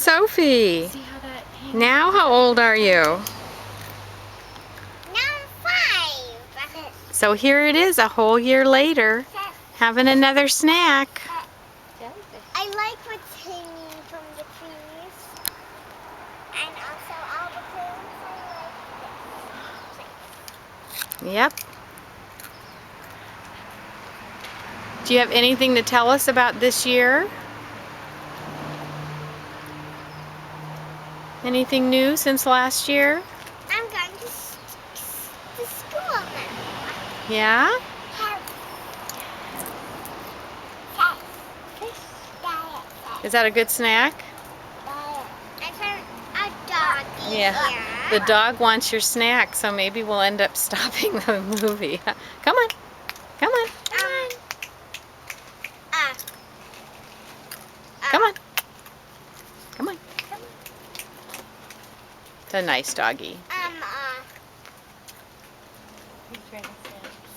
Sophie. See how that hangs? Now how old are you? Now I'm 5. So here it is, a whole year later, having another snack. I like what's hanging from the trees. And also all the plants. I like this. Yep. Do you have anything to tell us about this year? Anything new since last year? I'm going to school now. Yeah? Is that a good snack? I found a doggy here. The dog wants your snack, so maybe we'll end up stopping the movie. Come on. Come on. Come on. Come on. It's a nice doggy.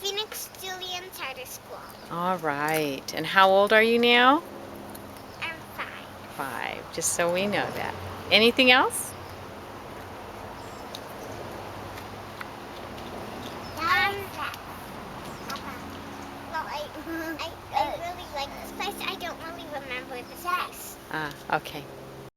Phoenix Julian Charter School. All right. And how old are you now? I'm 5. 5, just so we know that. Anything else? Well, I really like this place. I don't really remember this place. Okay.